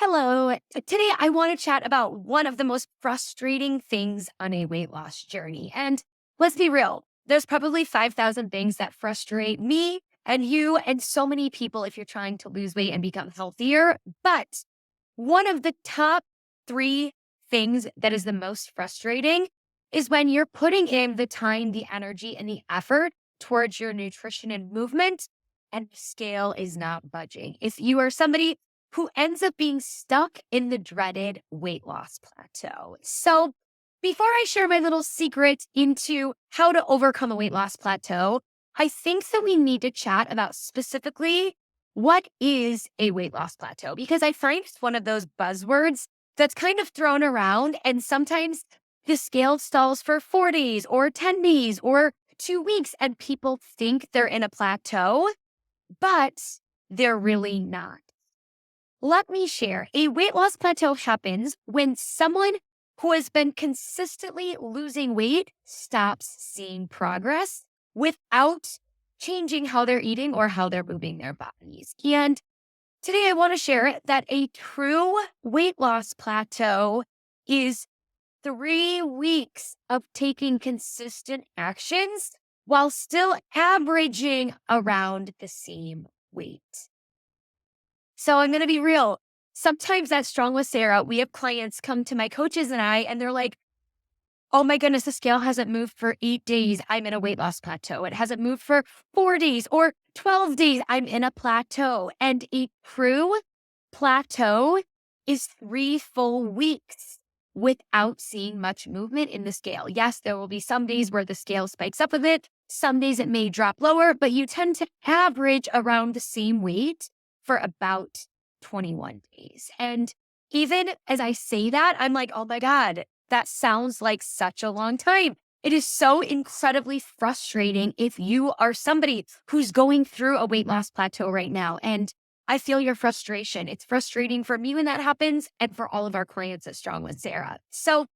Hello. Today, I want to chat about one of the most frustrating things on a weight loss journey. And let's be real, there's probably 5,000 things that frustrate me and you and so many people if you're trying to lose weight and become healthier. But one of the top three things that is the most frustrating is when you're putting in the time, the energy, and the effort towards your nutrition and movement, and the scale is not budging. If you are somebody who ends up being stuck in the dreaded weight loss plateau. So, before I share my little secret into how to overcome a weight loss plateau, I think that we need to chat about specifically what is a weight loss plateau, because I find it's one of those buzzwords that's kind of thrown around, and sometimes the scale stalls for 4 days or 10 days or 2 weeks, and people think they're in a plateau, but they're really not. Let me share. A weight loss plateau happens when someone who has been consistently losing weight stops seeing progress without changing how they're eating or how they're moving their bodies. And today I want to share that a true weight loss plateau is 3 weeks of taking consistent actions while still averaging around the same weight. So I'm going to be real. Sometimes at Strong with Sarah, we have clients come to my coaches and I, and they're like, oh my goodness, the scale hasn't moved for 8 days. I'm in a weight loss plateau. It hasn't moved for 4 days or 12 days. I'm in a plateau. And a true plateau is 3 full weeks without seeing much movement in the scale. Yes, there will be some days where the scale spikes up a bit. Some days it may drop lower, but you tend to average around the same weight for about 21 days. And even as I say that, I'm like, oh my God, that sounds like such a long time. It is so incredibly frustrating if you are somebody who's going through a weight loss plateau right now. And I feel your frustration. It's frustrating for me when that happens and for all of our clients at Strong with Sarah. So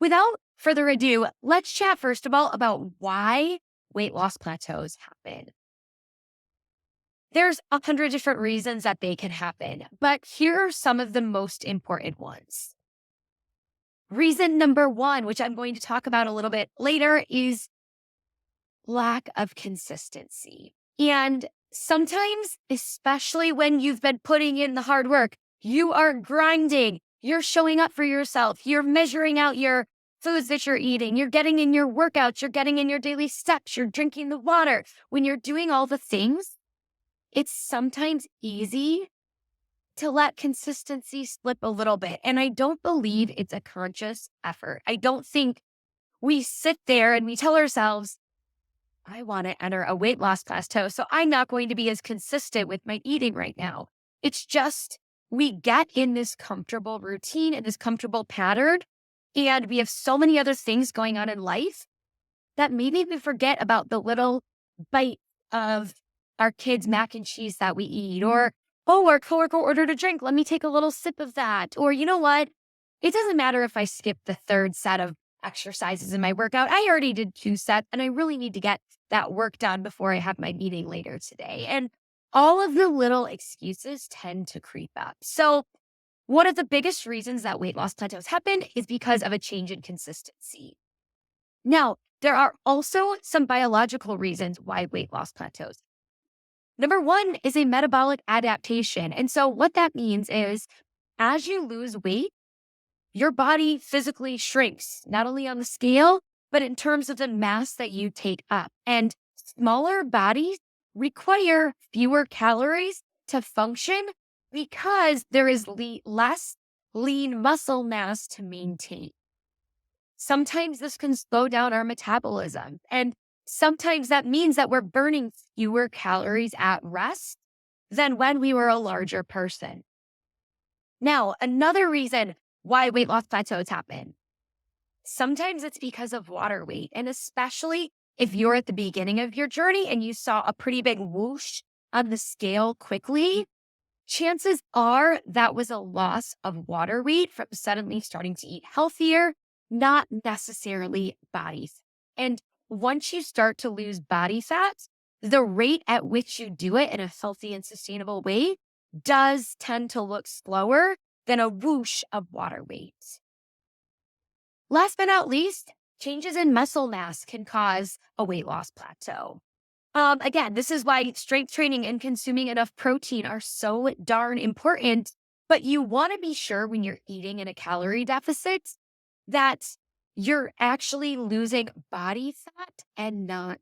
without further ado, let's chat first of all about why weight loss plateaus happen. There's 100 different reasons that they can happen, but here are some of the most important ones. Reason number one, which I'm going to talk about a little bit later, is lack of consistency. And sometimes, especially when you've been putting in the hard work, you are grinding, you're showing up for yourself, you're measuring out your foods that you're eating, you're getting in your workouts, you're getting in your daily steps, you're drinking the water. When you're doing all the things, it's sometimes easy to let consistency slip a little bit. And I don't believe it's a conscious effort. I don't think we sit there and we tell ourselves, I want to enter a weight loss plateau, so I'm not going to be as consistent with my eating right now. It's just we get in this comfortable routine and this comfortable pattern, and we have so many other things going on in life that maybe we forget about the little bite of our kids' mac and cheese that we eat, or, oh, our coworker ordered a drink. Let me take a little sip of that. Or, you know what? It doesn't matter if I skip the third set of exercises in my workout. I already did 2 sets and I really need to get that work done before I have my meeting later today. And all of the little excuses tend to creep up. So one of the biggest reasons that weight loss plateaus happen is because of a change in consistency. Now, there are also some biological reasons why weight loss plateaus. Number one is a metabolic adaptation. And so what that means is as you lose weight, your body physically shrinks, not only on the scale, but in terms of the mass that you take up. And smaller bodies require fewer calories to function because there is less lean muscle mass to maintain. Sometimes this can slow down our metabolism. And sometimes that means that we're burning fewer calories at rest than when we were a larger person. Now, another reason why weight loss plateaus happen. Sometimes it's because of water weight, and especially if you're at the beginning of your journey and you saw a pretty big whoosh on the scale quickly, chances are that was a loss of water weight from suddenly starting to eat healthier, not necessarily body fat. And once you start to lose body fat, the rate at which you do it in a healthy and sustainable way does tend to look slower than a whoosh of water weight. Last but not least, changes in muscle mass can cause a weight loss plateau. Again, this is why strength training and consuming enough protein are so darn important. But you want to be sure when you're eating in a calorie deficit that you're actually losing body fat and not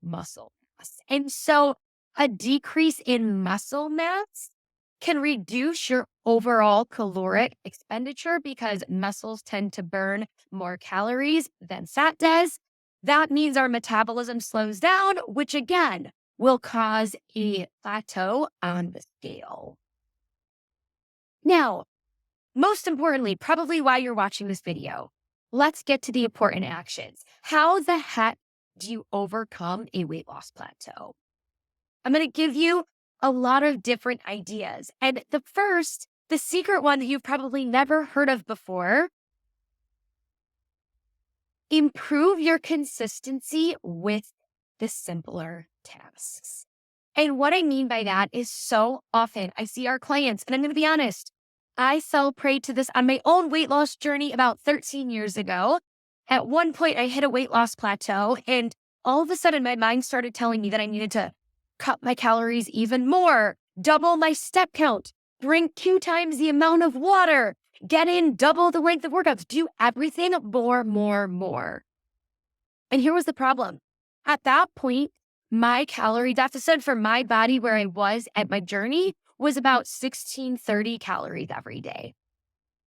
muscle mass. And so a decrease in muscle mass can reduce your overall caloric expenditure because muscles tend to burn more calories than fat does. That means our metabolism slows down, which again will cause a plateau on the scale. Now, most importantly, probably why you're watching this video, let's get to the important actions. How the heck do you overcome a weight loss plateau? I'm going to give you a lot of different ideas. And the first, the secret one that you've probably never heard of before, improve your consistency with the simpler tasks. And what I mean by that is so often I see our clients, and I'm going to be honest, I fell prey to this on my own weight loss journey about 13 years ago. At one point, I hit a weight loss plateau, and all of a sudden, my mind started telling me that I needed to cut my calories even more, double my step count, drink 2 times the amount of water, get in double the length of workouts, do everything more. And here was the problem. At that point, my calorie deficit for my body where I was at my journey was about 1630 calories every day.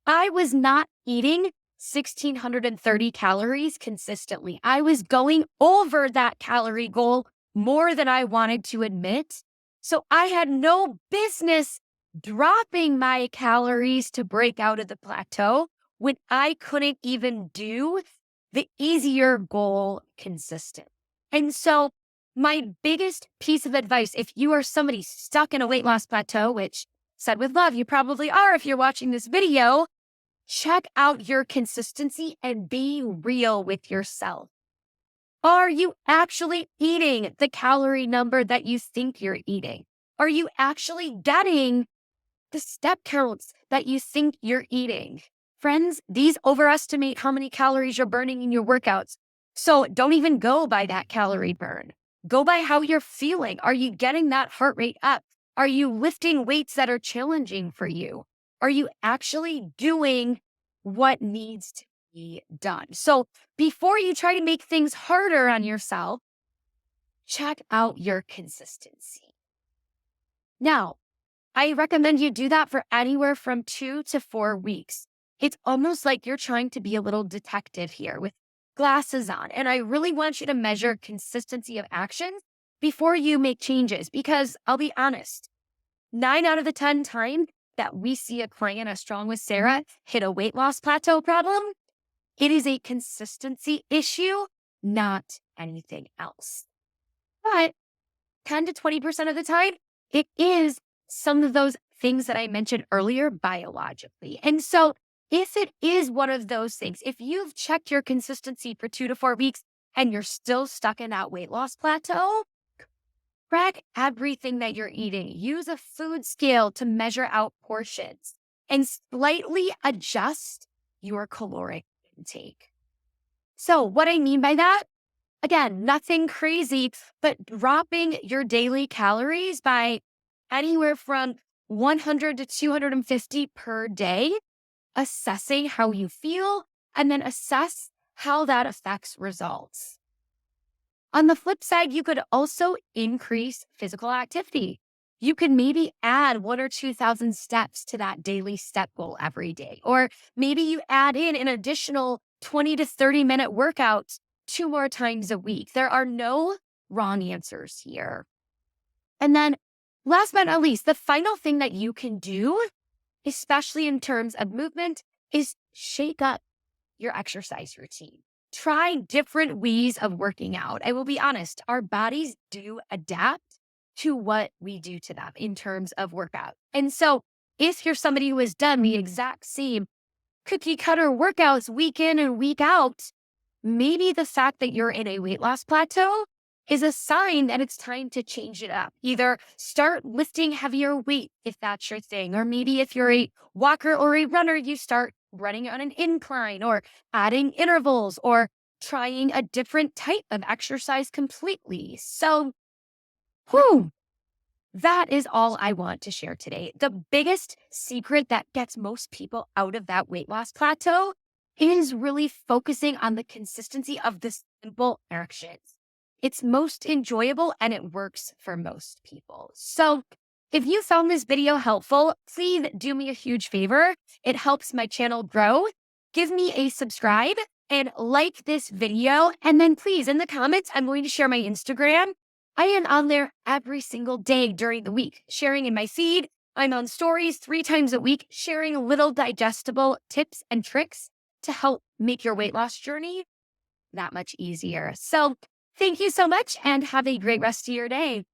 I was not eating 1630 calories consistently. I was going over that calorie goal more than I wanted to admit. So I had no business dropping my calories to break out of the plateau when I couldn't even do the easier goal consistent. And so my biggest piece of advice, if you are somebody stuck in a weight loss plateau, which said with love, you probably are if you're watching this video, check out your consistency and be real with yourself. Are you actually eating the calorie number that you think you're eating? Are you actually getting the step counts that you think you're eating? Friends, these overestimate how many calories you're burning in your workouts. So don't even go by that calorie burn. Go by how you're feeling. Are you getting that heart rate up? Are you lifting weights that are challenging for you? Are you actually doing what needs to be done? So before you try to make things harder on yourself, check out your consistency. Now, I recommend you do that for anywhere from 2 to 4 weeks. It's almost like you're trying to be a little detective here with glasses on. And I really want you to measure consistency of action before you make changes, because I'll be honest, 9 out of the 10 times that we see a client as strong with Sarah hit a weight loss plateau problem, it is a consistency issue, not anything else. But 10 to 20% of the time, it is some of those things that I mentioned earlier biologically. And so if it is one of those things, if you've checked your consistency for 2 to 4 weeks and you're still stuck in that weight loss plateau, track everything that you're eating. Use a food scale to measure out portions and slightly adjust your caloric intake. So what I mean by that, again, nothing crazy, but dropping your daily calories by anywhere from 100 to 250 per day, assessing how you feel, and then assess how that affects results. On the flip side, you could also increase physical activity. You could maybe add 1,000 or 2,000 steps to that daily step goal every day. Or maybe you add in an additional 20 to 30 minute workouts 2 more times a week. There are no wrong answers here. And then last but not least, the final thing that you can do, especially in terms of movement, is shake up your exercise routine. Try different ways of working out. I will be honest, our bodies do adapt to what we do to them in terms of workout. And so if you're somebody who has done the exact same cookie cutter workouts week in and week out, maybe the fact that you're in a weight loss plateau is a sign that it's time to change it up. Either start lifting heavier weight if that's your thing, or maybe if you're a walker or a runner, you start running on an incline or adding intervals or trying a different type of exercise completely. So, whew, that is all I want to share today. The biggest secret that gets most people out of that weight loss plateau is really focusing on the consistency of the simple actions. It's most enjoyable and it works for most people. So, if you found this video helpful, please do me a huge favor. It helps my channel grow. Give me a subscribe and like this video. And then please, in the comments, I'm going to share my Instagram. I am on there every single day during the week, sharing in my feed. I'm on stories 3 times a week, sharing little digestible tips and tricks to help make your weight loss journey that much easier. So thank you so much and have a great rest of your day.